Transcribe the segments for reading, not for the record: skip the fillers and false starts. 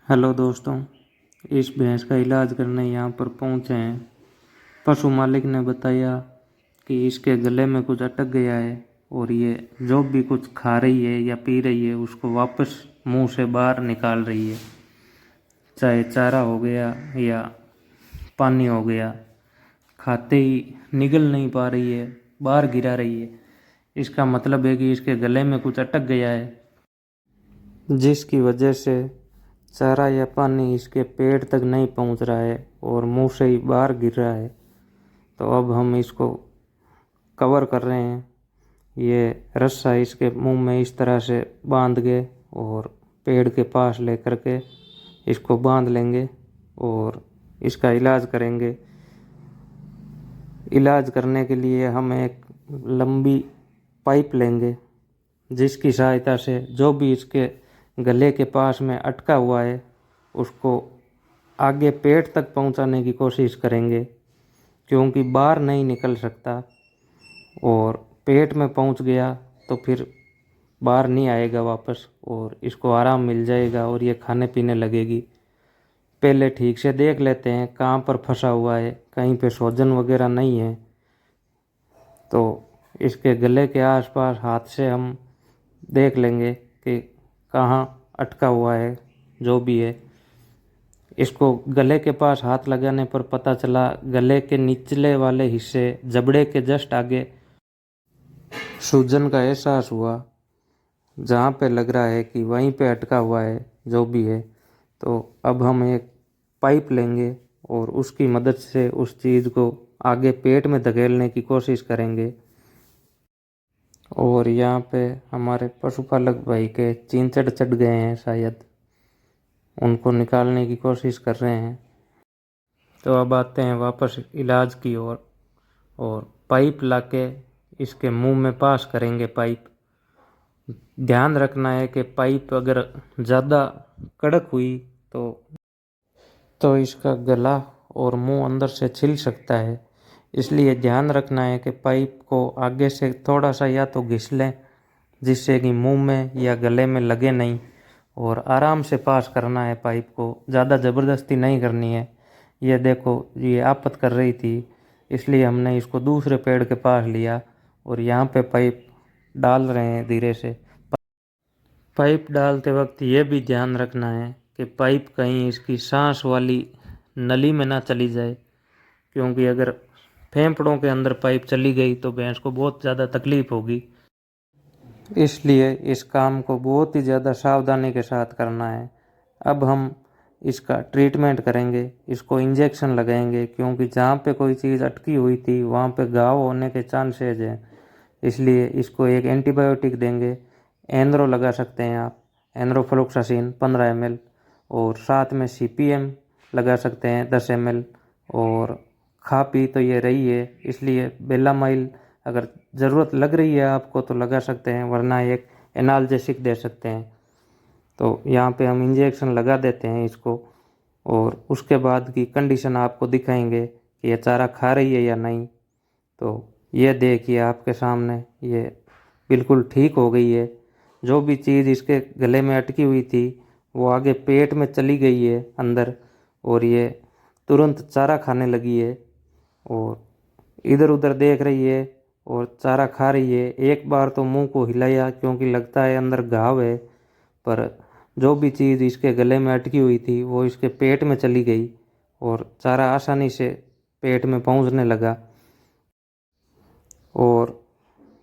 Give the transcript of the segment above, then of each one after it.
Hello दोस्तों, इस भैंस का इलाज करने यहाँ पर पहुँचे हैं। पशु मालिक ने बताया कि इसके गले में कुछ अटक गया है और ये जो भी कुछ खा रही है या पी रही है उसको वापस मुंह से बाहर निकाल रही है, चाहे चारा हो गया या पानी हो गया। खाते ही निगल नहीं पा रही है, बाहर गिरा रही है। इसका मतलब है कि इसके गले में कुछ अटक गया है, जिसकी वजह से चारा या पानी इसके पेट तक नहीं पहुंच रहा है और मुंह से ही बाहर गिर रहा है। तो अब हम इसको कवर कर रहे हैं। ये रस्सा इसके मुंह में इस तरह से बांध के और पेड़ के पास लेकर के इसको बांध लेंगे और इसका इलाज करेंगे। इलाज करने के लिए हम एक लंबी पाइप लेंगे, जिसकी सहायता से जो भी इसके गले के पास में अटका हुआ है उसको आगे पेट तक पहुंचाने की कोशिश करेंगे, क्योंकि बाहर नहीं निकल सकता और पेट में पहुंच गया तो फिर बाहर नहीं आएगा वापस और इसको आराम मिल जाएगा और ये खाने पीने लगेगी। पहले ठीक से देख लेते हैं कहाँ पर फंसा हुआ है, कहीं पे सूजन वगैरह नहीं है। तो इसके गले के आसपास हाथ से हम देख लेंगे कि कहाँ अटका हुआ है जो भी है। इसको गले के पास हाथ लगाने पर पता चला गले के निचले वाले हिस्से जबड़े के जस्ट आगे सूजन का एहसास हुआ, जहाँ पे लग रहा है कि वहीं पे अटका हुआ है जो भी है। तो अब हम एक पाइप लेंगे और उसकी मदद से उस चीज़ को आगे पेट में धकेलने की कोशिश करेंगे। और यहाँ पे हमारे पशुपालक भाई के चींचड़ चढ़ गए हैं, शायद उनको निकालने की कोशिश कर रहे हैं। तो अब आते हैं वापस इलाज की ओर और पाइप लाके इसके मुंह में पास करेंगे पाइप। ध्यान रखना है कि पाइप अगर ज़्यादा कड़क हुई तो इसका गला और मुंह अंदर से छिल सकता है। इसलिए ध्यान रखना है कि पाइप को आगे से थोड़ा सा या तो घिस लें, जिससे कि मुंह में या गले में लगे नहीं, और आराम से पास करना है पाइप को, ज़्यादा ज़बरदस्ती नहीं करनी है। ये देखो, ये आपत कर रही थी, इसलिए हमने इसको दूसरे पेड़ के पास लिया और यहाँ पे पाइप डाल रहे हैं धीरे से। पाइप डालते वक्त ये भी ध्यान रखना है कि पाइप कहीं इसकी सांस वाली नली में ना चली जाए, क्योंकि अगर फेफड़ों के अंदर पाइप चली गई तो भैंस को बहुत ज़्यादा तकलीफ होगी। इसलिए इस काम को बहुत ही ज़्यादा सावधानी के साथ करना है। अब हम इसका ट्रीटमेंट करेंगे, इसको इंजेक्शन लगाएंगे, क्योंकि जहाँ पे कोई चीज़ अटकी हुई थी वहाँ पे घाव होने के चांसेज हैं। इसलिए इसको एक एंटीबायोटिक देंगे। एंड्रो लगा सकते हैं आप, एंड्रोफ्लोक्सासिन 15 ml, और साथ में सीपीएम लगा सकते हैं 10 ml। और खा पी तो ये रही है, इसलिए बेलामाइल अगर ज़रूरत लग रही है आपको तो लगा सकते हैं, वरना एक एनाल्जेसिक दे सकते हैं। तो यहाँ पे हम इंजेक्शन लगा देते हैं इसको और उसके बाद की कंडीशन आपको दिखाएंगे कि ये चारा खा रही है या नहीं। तो ये देखिए आपके सामने, ये बिल्कुल ठीक हो गई है। जो भी चीज़ इसके गले में अटकी हुई थी वो आगे पेट में चली गई है अंदर, और ये तुरंत चारा खाने लगी है और इधर उधर देख रही है और चारा खा रही है। एक बार तो मुंह को हिलाया क्योंकि लगता है अंदर घाव है, पर जो भी चीज़ इसके गले में अटकी हुई थी वो इसके पेट में चली गई और चारा आसानी से पेट में पहुंचने लगा। और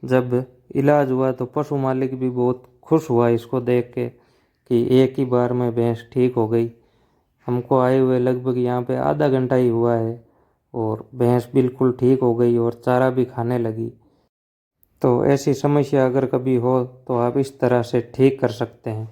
जब इलाज हुआ तो पशु मालिक भी बहुत खुश हुआ इसको देख के कि एक ही बार में भैंस ठीक हो गई। हमको आए हुए लगभग यहाँ पे आधा घंटा ही हुआ है और भैंस बिल्कुल ठीक हो गई और चारा भी खाने लगी। तो ऐसी समस्या अगर कभी हो तो आप इस तरह से ठीक कर सकते हैं।